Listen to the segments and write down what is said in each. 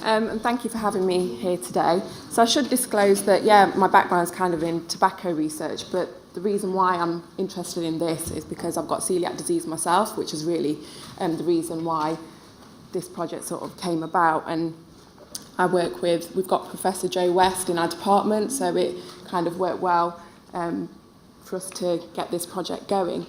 and thank you for having me here today. So I should disclose that, my background is kind of in tobacco research, but the reason why I'm interested in this is because I've got celiac disease myself, which is really the reason why this project sort of came about. And we've got Professor Joe West in our department, so it kind of worked well for us to get this project going.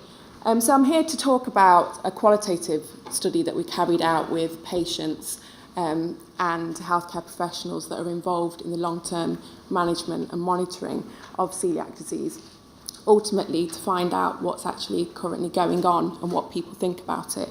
So I'm here to talk about a qualitative study that we carried out with patients and healthcare professionals that are involved in the long-term management and monitoring of celiac disease, ultimately to find out what's actually currently going on and what people think about it.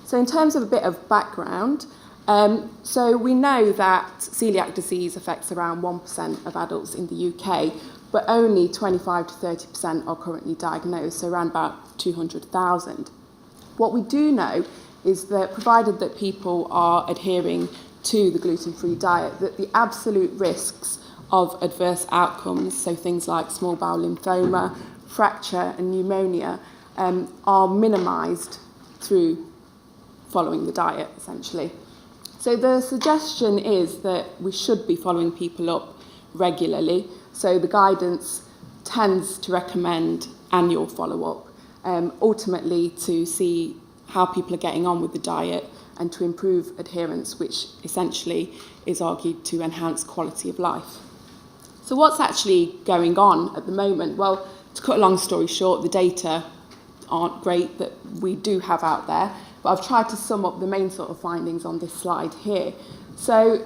So in terms of a bit of background, so we know that celiac disease affects around 1% of adults in the UK, but only 25 to 30% are currently diagnosed, so around about 200,000. What we do know is that provided that people are adhering to the gluten-free diet, that the absolute risks of adverse outcomes, so things like small bowel lymphoma, fracture and pneumonia, are minimised through following the diet, essentially. So the suggestion is that we should be following people up regularly. So the guidance tends to recommend annual follow-up, ultimately to see how people are getting on with the diet and to improve adherence, which essentially is argued to enhance quality of life. So what's actually going on at the moment? Well, to cut a long story short, the data aren't great that we do have out there, but I've tried to sum up the main sort of findings on this slide here. So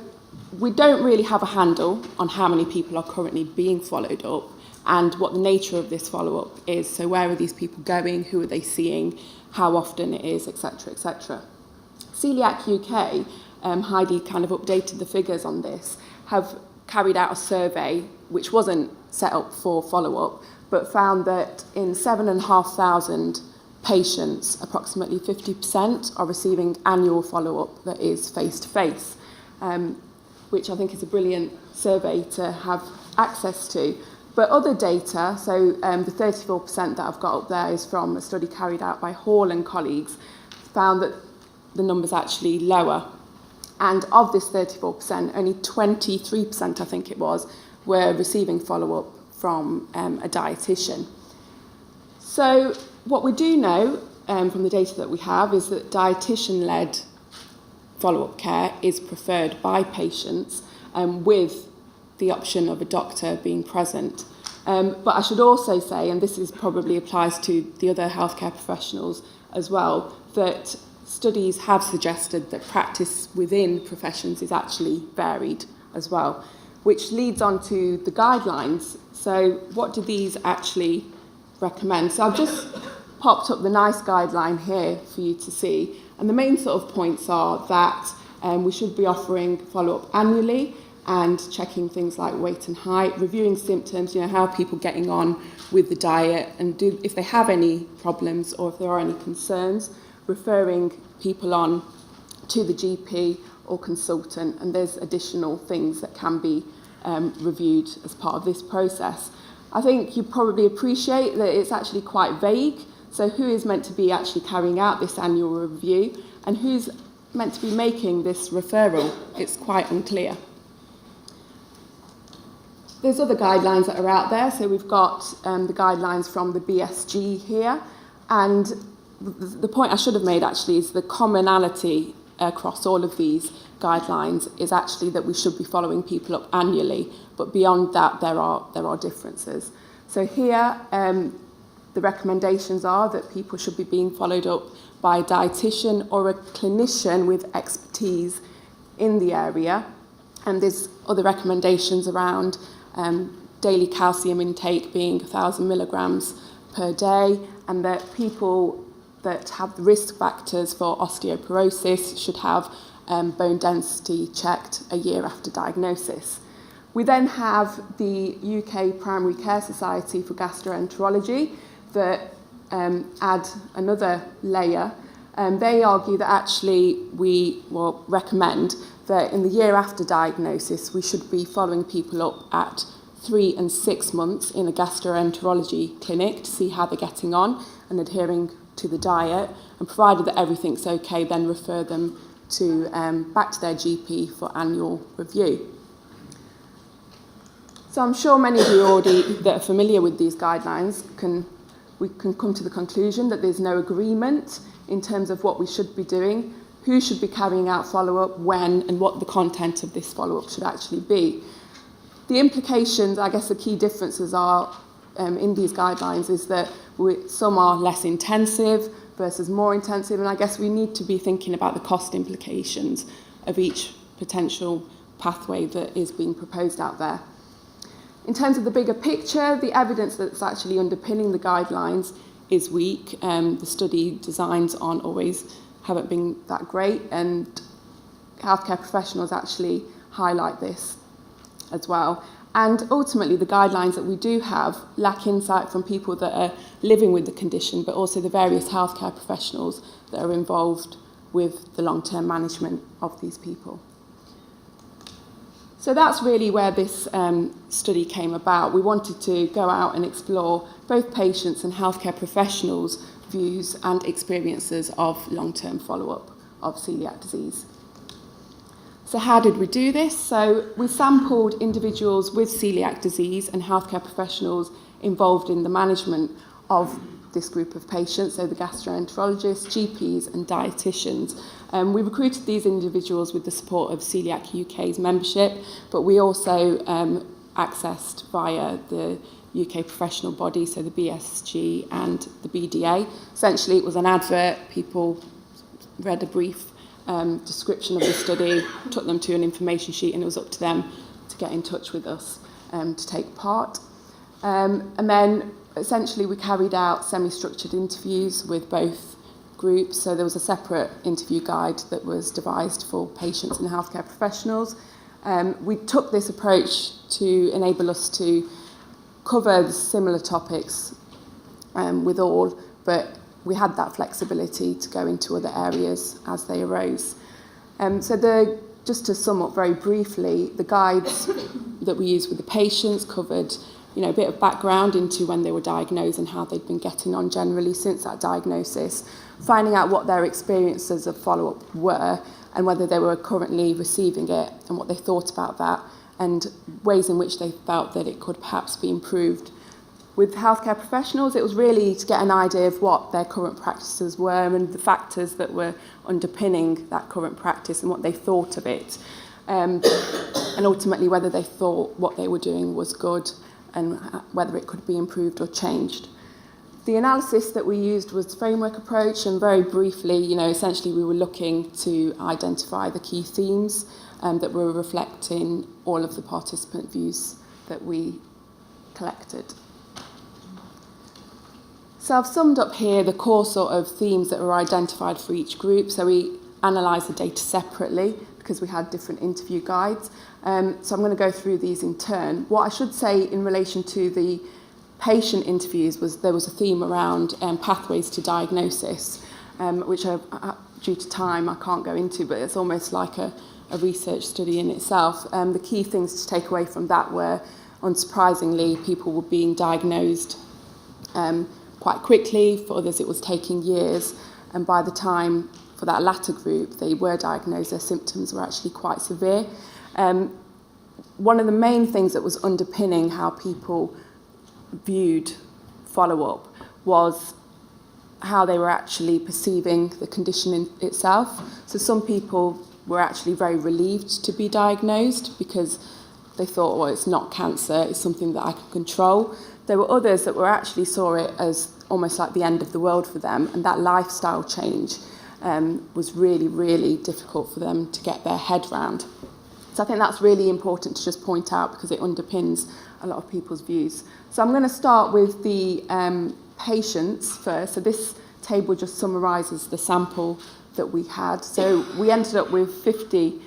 we don't really have a handle on how many people are currently being followed up and what the nature of this follow-up is. So where are these people going? Who are they seeing? How often it is, etc., etc. Coeliac UK, Heidi kind of updated the figures on this, have carried out a survey which wasn't set up for follow-up, but found that in 7,500 patients, approximately 50% are receiving annual follow-up that is face-to-face, which I think is a brilliant survey to have access to. But other data, so the 34% that I've got up there is from a study carried out by Hall and colleagues, found that the number's actually lower. And of this 34%, only 23%, I think it was, were receiving follow-up from a dietitian. So what we do know from the data that we have is that dietitian-led follow-up care is preferred by patients with the option of a doctor being present. But I should also say, and this probably applies to the other healthcare professionals as well, that studies have suggested that practice within professions is actually varied as well, which leads on to the guidelines. So what do these actually recommend? So I've just popped up the NICE guideline here for you to see, and the main sort of points are that we should be offering follow-up annually and checking things like weight and height, reviewing symptoms, how are people getting on with the diet, and if they have any problems or if there are any concerns, referring people on to the GP or consultant, and there's additional things that can be reviewed as part of this process. I think you probably appreciate that it's actually quite vague, so who is meant to be actually carrying out this annual review and who's meant to be making this referral? It's quite unclear. There's other guidelines that are out there, so we've got the guidelines from the BSG here, and the point I should have made actually is the commonality across all of these guidelines is actually that we should be following people up annually, but beyond that there are differences. So here the recommendations are that people should be being followed up by a dietitian or a clinician with expertise in the area, and there's other recommendations around daily calcium intake being 1,000 milligrams per day, and that people that have the risk factors for osteoporosis should have bone density checked a year after diagnosis. We then have the UK Primary Care Society for Gastroenterology that add another layer. They argue that actually we will recommend that in the year after diagnosis we should be following people up at 3 and 6 months in a gastroenterology clinic to see how they're getting on and adhering to the diet, and provided that everything's okay, then refer them back to their GP for annual review. So I'm sure many of you already that are familiar with these guidelines we can come to the conclusion that there's no agreement in terms of what we should be doing, who should be carrying out follow-up, when, and what the content of this follow-up should actually be. The implications, I guess the key differences are in these guidelines is that some are less intensive versus more intensive, and I guess we need to be thinking about the cost implications of each potential pathway that is being proposed out there. In terms of the bigger picture, the evidence that's actually underpinning the guidelines is weak. The study designs haven't been that great, and healthcare professionals actually highlight this as well. And ultimately, the guidelines that we do have lack insight from people that are living with the condition, but also the various healthcare professionals that are involved with the long-term management of these people. So that's really where this study came about. We wanted to go out and explore both patients' and healthcare professionals' views and experiences of long-term follow-up of celiac disease. So how did we do this? So we sampled individuals with celiac disease and healthcare professionals involved in the management of this group of patients, so the gastroenterologists, GPs and dietitians. We recruited these individuals with the support of Coeliac UK's membership, but we also accessed via the UK professional body, so the BSG and the BDA. Essentially, it was an advert. People read a brief description of the study, took them to an information sheet, and it was up to them to get in touch with us to take part. And then, essentially, we carried out semi-structured interviews with both groups. So there was a separate interview guide that was devised for patients and healthcare professionals. We took this approach to enable us to cover similar topics with all, but we had that flexibility to go into other areas as they arose. Just to sum up very briefly, the guides that we used with the patients covered a bit of background into when they were diagnosed and how they'd been getting on generally since that diagnosis, finding out what their experiences of follow-up were and whether they were currently receiving it and what they thought about that and ways in which they felt that it could perhaps be improved. With healthcare professionals, it was really to get an idea of what their current practices were and the factors that were underpinning that current practice and what they thought of it, and ultimately whether they thought what they were doing was good and whether it could be improved or changed. The analysis that we used was the framework approach, and very briefly, essentially we were looking to identify the key themes that were reflecting all of the participant views that we collected. So I've summed up here the core sort of themes that were identified for each group. So we analysed the data separately because we had different interview guides. So I'm going to go through these in turn. What I should say in relation to the patient interviews was there was a theme around pathways to diagnosis, which due to time I can't go into, but it's almost like a research study in itself. The key things to take away from that were, unsurprisingly, people were being diagnosed quite quickly. For others, it was taking years. And by the time for that latter group, they were diagnosed, their symptoms were actually quite severe. One of the main things that was underpinning how people viewed follow-up was how they were actually perceiving the condition in itself. So some people were actually very relieved to be diagnosed because they thought, well, it's not cancer, it's something that I can control. There were others that were actually saw it as almost like the end of the world for them, and that lifestyle change was really, really difficult for them to get their head round. So I think that's really important to just point out because it underpins a lot of people's views. So I'm going to start with the patients first. So this table just summarises the sample that we had. So we ended up with 50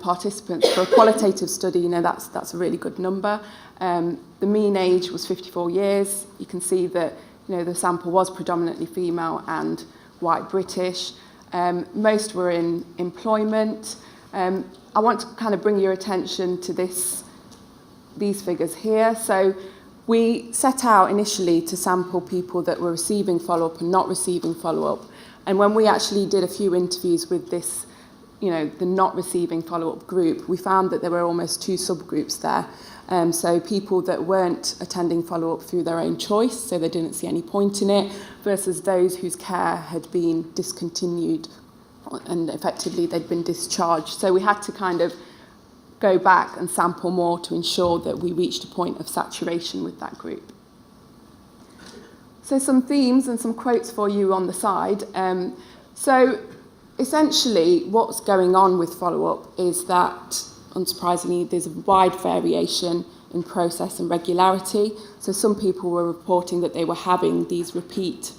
participants for a qualitative study. That's a really good number. The mean age was 54 years. You can see that the sample was predominantly female and white British. Most were in employment. I want to kind of bring your attention to these figures here. So we set out initially to sample people that were receiving follow-up and not receiving follow-up. And when we actually did a few interviews with this the not receiving follow-up group, we found that there were almost two subgroups there. So people that weren't attending follow-up through their own choice, so they didn't see any point in it, versus those whose care had been discontinued and effectively they'd been discharged. So we had to kind of go back and sample more to ensure that we reached a point of saturation with that group. So some themes and some quotes for you on the side. So essentially what's going on with follow-up is that, unsurprisingly, there's a wide variation in process and regularity. So some people were reporting that they were having these repeat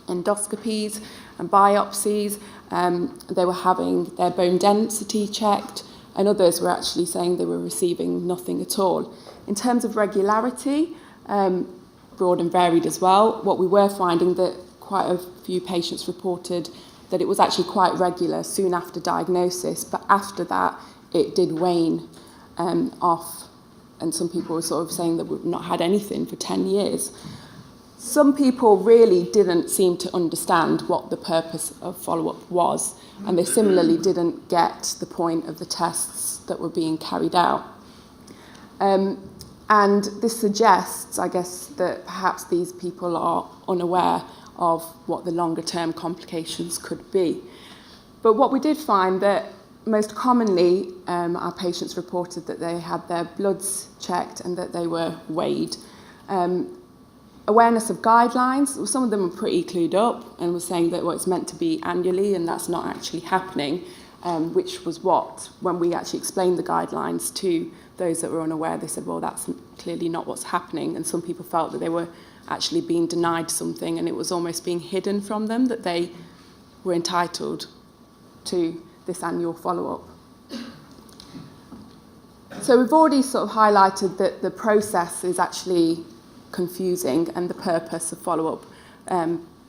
endoscopies and biopsies. They were having their bone density checked, and others were actually saying they were receiving nothing at all. In terms of regularity, broad and varied as well. What we were finding that quite a few patients reported that it was actually quite regular soon after diagnosis, but after that it did wane off, and some people were sort of saying that we've not had anything for 10 years. Some people really didn't seem to understand what the purpose of follow-up was, and they similarly didn't get the point of the tests that were being carried out. And this suggests, I guess, that perhaps these people are unaware of what the longer-term complications could be. But what we did find that most commonly our patients reported that they had their bloods checked and that they were weighed. Awareness of guidelines, some of them were pretty clued up and were saying that it's meant to be annually and that's not actually happening, which was what, when we actually explained the guidelines to those that were unaware, they said, well, that's clearly not what's happening. And some people felt that they were actually being denied something and it was almost being hidden from them, that they were entitled to this annual follow-up. So we've already sort of highlighted that the process is actually confusing and the purpose of follow-up,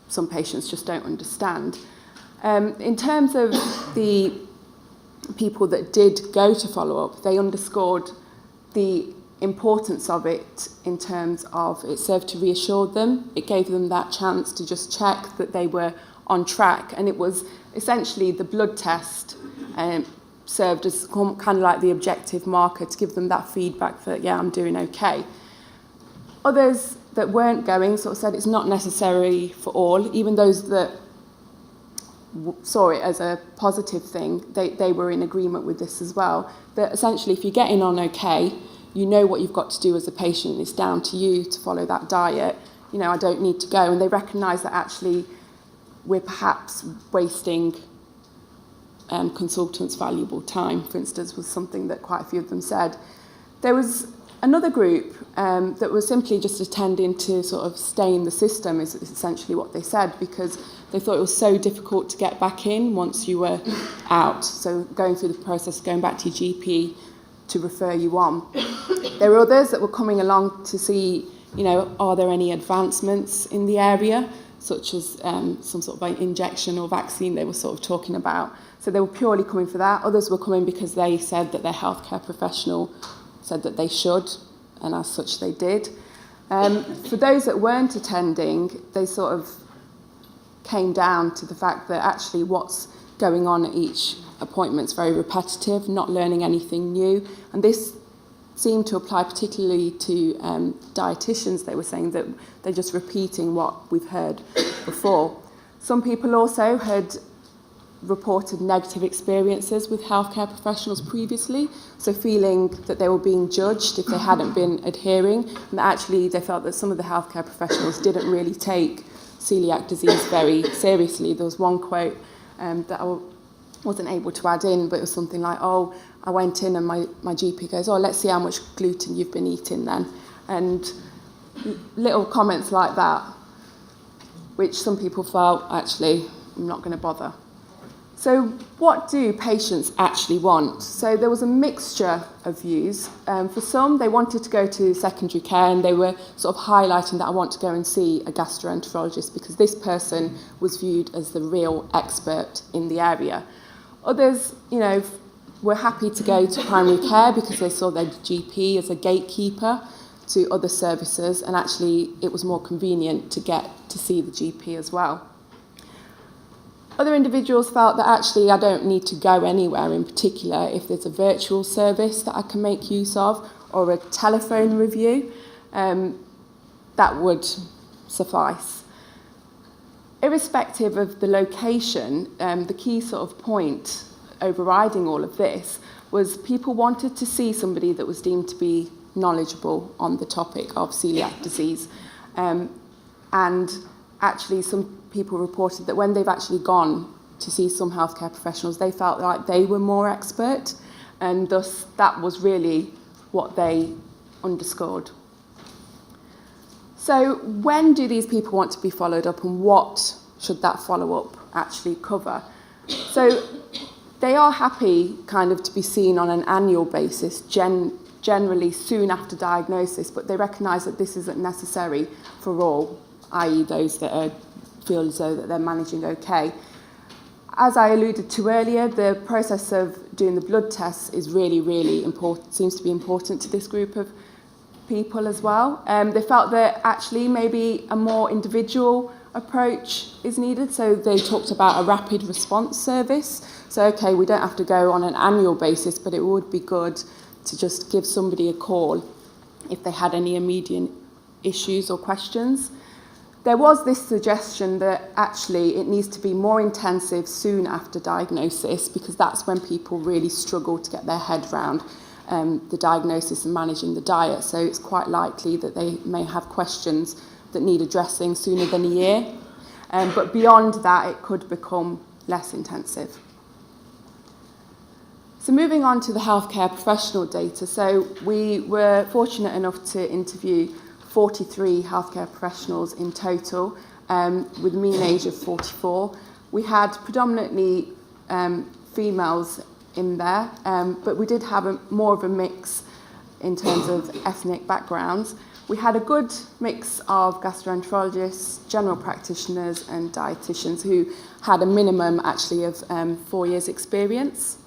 some patients just don't understand. In terms of the people that did go to follow-up, they underscored the importance of it in terms of it served to reassure them. It gave them that chance to just check that they were on track, and it was essentially the blood test served as kind of like the objective marker to give them that feedback that, yeah, I'm doing okay. Others that weren't going sort of said it's not necessary for all, even those that saw it as a positive thing, they were in agreement with this as well, that essentially if you're getting on okay, you know what you've got to do as a patient, it's down to you to follow that diet, I don't need to go. And they recognise that actually we're perhaps wasting consultants' valuable time, for instance, was something that quite a few of them said. There was another group that was simply just attending to sort of stay in the system, is essentially what they said, because they thought it was so difficult to get back in once you were out. So going through the process, going back to your GP to refer you on. There were others that were coming along to see, are there any advancements in the area, such as some sort of injection or vaccine they were sort of talking about. So they were purely coming for that. Others were coming because they said that their healthcare professional said that they should, and as such they did. For those that weren't attending, they sort of came down to the fact that actually what's going on at each appointment's very repetitive, not learning anything new. And this seemed to apply particularly to dietitians. They were saying that they're just repeating what we've heard before. Some people also had reported negative experiences with healthcare professionals previously, so feeling that they were being judged if they hadn't been adhering, and actually they felt that some of the healthcare professionals didn't really take celiac disease very seriously. There was one quote that I wasn't able to add in, but it was something like, oh, I went in and my GP goes, oh, let's see how much gluten you've been eating then. And little comments like that, which some people felt, actually, I'm not going to bother. So what do patients actually want? So there was a mixture of views. For some, they wanted to go to secondary care and they were sort of highlighting that I want to go and see a gastroenterologist because this person was viewed as the real expert in the area. Others, were happy to go to primary care because they saw their GP as a gatekeeper to other services, and actually it was more convenient to get to see the GP as well. Other individuals felt that actually I don't need to go anywhere in particular if there's a virtual service that I can make use of or a telephone review, that would suffice. Irrespective of the location, the key sort of point overriding all of this was people wanted to see somebody that was deemed to be knowledgeable on the topic of celiac disease. And actually some people reported that when they've actually gone to see some healthcare professionals, they felt like they were more expert, and thus that was really what they underscored. So when do these people want to be followed up, and what should that follow-up actually cover? So they are happy kind of to be seen on an annual basis, generally soon after diagnosis, but they recognise that this isn't necessary for all, i.e. those that feel as though that they're managing okay. As I alluded to earlier, the process of doing the blood tests is really, really important, seems to be important to this group of people as well. They felt that actually maybe a more individual approach is needed, so they talked about a rapid response service. So, okay, we don't have to go on an annual basis, but it would be good to just give somebody a call if they had any immediate issues or questions. There was this suggestion that actually it needs to be more intensive soon after diagnosis, because that's when people really struggle to get their head around the diagnosis and managing the diet. So it's quite likely that they may have questions that need addressing sooner than a year. But beyond that, it could become less intensive. So moving on to the healthcare professional data. So we were fortunate enough to interview 43 healthcare professionals in total, with a mean age of 44. We had predominantly females in there, but we did have more of a mix in terms of ethnic backgrounds. We had a good mix of gastroenterologists, general practitioners and dietitians who had a minimum actually of 4 years experience.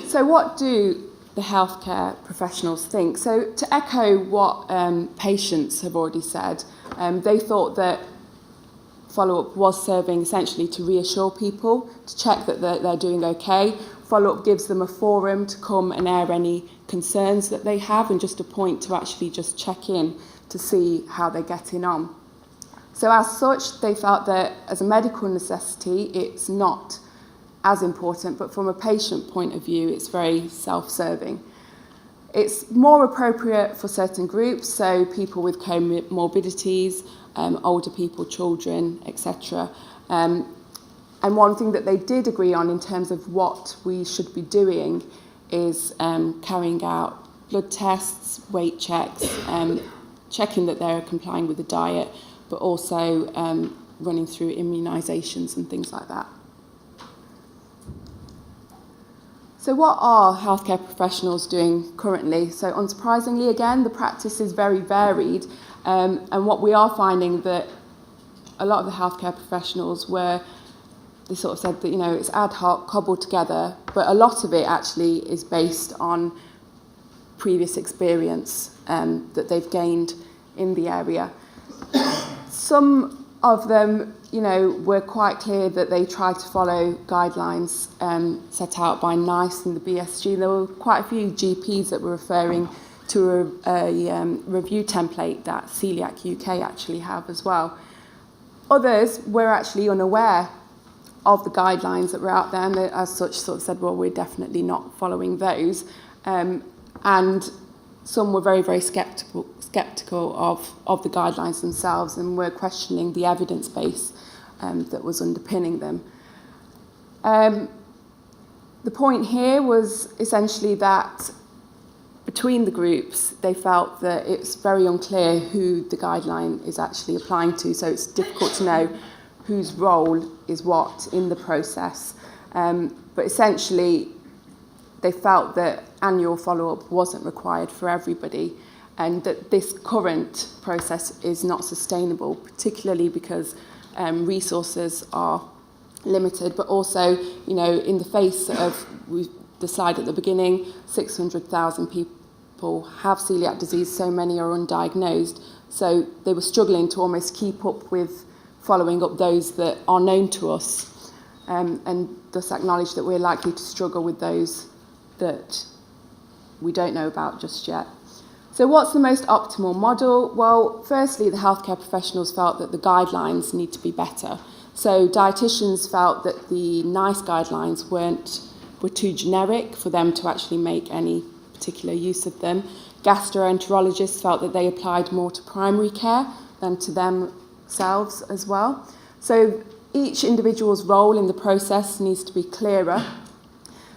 So what do the healthcare professionals think? So to echo what patients have already said, they thought that follow-up was serving essentially to reassure people, to check that they're doing okay. Follow-up gives them a forum to come and air any concerns that they have, and just a point to actually just check in to see how they're getting on. So as such, they felt that as a medical necessity, it's not as important, but from a patient point of view, it's very self-serving. It's more appropriate for certain groups, so people with comorbidities, older people, children, etc. And one thing that they did agree on in terms of what we should be doing is carrying out blood tests, weight checks, checking that they're complying with the diet, but also running through immunisations and things like that. So what are healthcare professionals doing currently? So unsurprisingly, again, the practice is very varied. And what we are finding that a lot of the healthcare professionals they sort of said that, it's ad hoc, cobbled together, but a lot of it actually is based on previous experience that they've gained in the area. Some of them, were quite clear that they tried to follow guidelines set out by NICE and the BSG. There were quite a few GPs that were referring to a review template that Coeliac UK actually have as well. Others were actually unaware of the guidelines that were out there, and they, as such, sort of said, well, we're definitely not following those. And some were very, very sceptical of the guidelines themselves, and were questioning the evidence base that was underpinning them. The point here was essentially that between the groups, they felt that it's very unclear who the guideline is actually applying to, so it's difficult to know whose role is what in the process. But essentially, they felt that annual follow-up wasn't required for everybody, and that this current process is not sustainable, particularly because resources are limited, but also, in the face of, we the slide at the beginning, 600,000 people have celiac disease, so many are undiagnosed. So they were struggling to almost keep up with following up those that are known to us, and thus acknowledge that we're likely to struggle with those that we don't know about just yet. So what's the most optimal model? Well, firstly, the healthcare professionals felt that the guidelines need to be better. So dietitians felt that the NICE guidelines were too generic for them to actually make any particular use of them. Gastroenterologists felt that they applied more to primary care than to themselves as well. So each individual's role in the process needs to be clearer,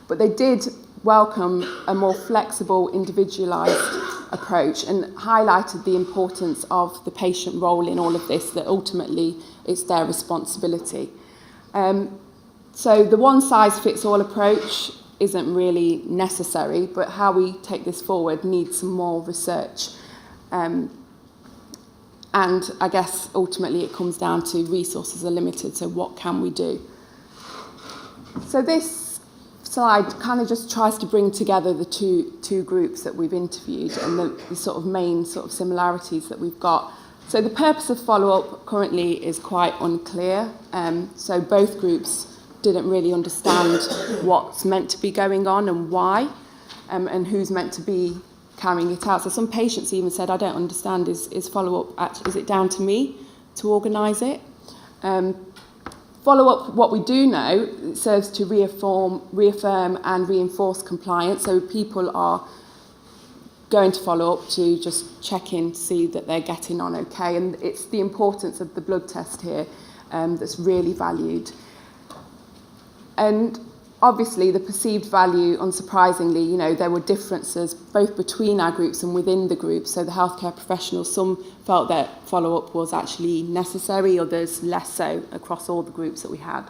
but they did welcome a more flexible, individualised approach and highlighted the importance of the patient role in all of this, that ultimately it's their responsibility. So the one-size-fits-all approach isn't really necessary, but how we take this forward needs some more research. And I guess ultimately it comes down to resources are limited, so what can we do? So this slide kind of just tries to bring together the two groups that we've interviewed and the sort of main sort of similarities that we've got. So the purpose of follow-up currently is quite unclear. So both groups didn't really understand what's meant to be going on and why, and who's meant to be carrying it out. So some patients even said, I don't understand, is follow-up, is it down to me to organise it? Follow-up, what we do know, it serves to reaffirm and reinforce compliance. So people are going to follow up to just check in, see that they're getting on okay. And it's the importance of the blood test here that's really valued. And obviously the perceived value, unsurprisingly, you know, there were differences both between our groups and within the group. So the healthcare professionals, some felt that follow-up was actually necessary, others less so across all the groups that we had.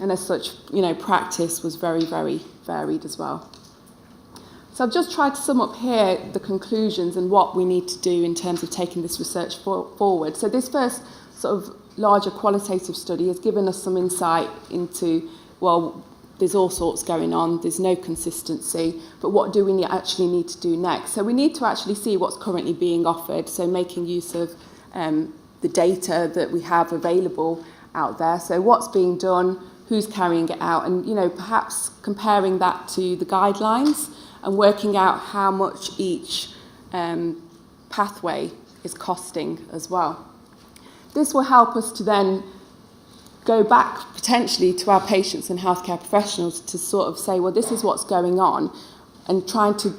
And as such, you know, practice was very, very varied as well. So I've just tried to sum up here the conclusions and what we need to do in terms of taking this research forward. So this first sort of larger qualitative study has given us some insight into, well, there's all sorts going on, there's no consistency, but what do we actually need to do next? So we need to actually see what's currently being offered, so making use of the data that we have available out there. So what's being done, who's carrying it out, and, you know, perhaps comparing that to the guidelines and working out how much each pathway is costing as well. This will help us to then go back potentially to our patients and healthcare professionals to sort of say, well, this is what's going on, and trying to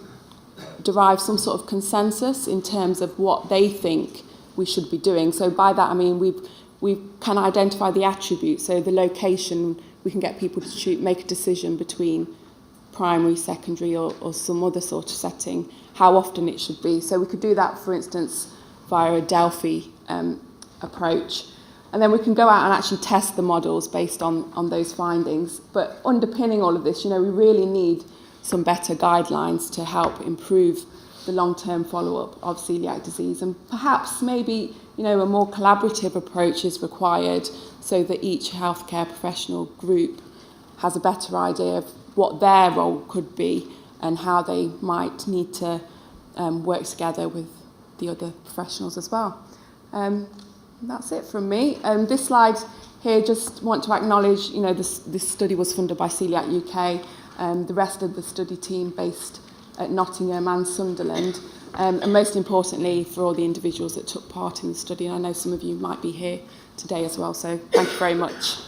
derive some sort of consensus in terms of what they think we should be doing. So by that I mean we can identify the attributes, so the location, we can get people to make a decision between primary, secondary or some other sort of setting, how often it should be. So we could do that, for instance, via a Delphi approach. And then we can go out and actually test the models based on those findings. But underpinning all of this, you know, we really need some better guidelines to help improve the long-term follow-up of celiac disease. And perhaps maybe, you know, a more collaborative approach is required so that each healthcare professional group has a better idea of what their role could be and how they might need to work together with the other professionals as well. That's it from me. This slide here, just want to acknowledge, you know, this study was funded by Coeliac UK, the rest of the study team based at Nottingham and Sunderland, and most importantly for all the individuals that took part in the study. And I know some of you might be here today as well, so thank you very much.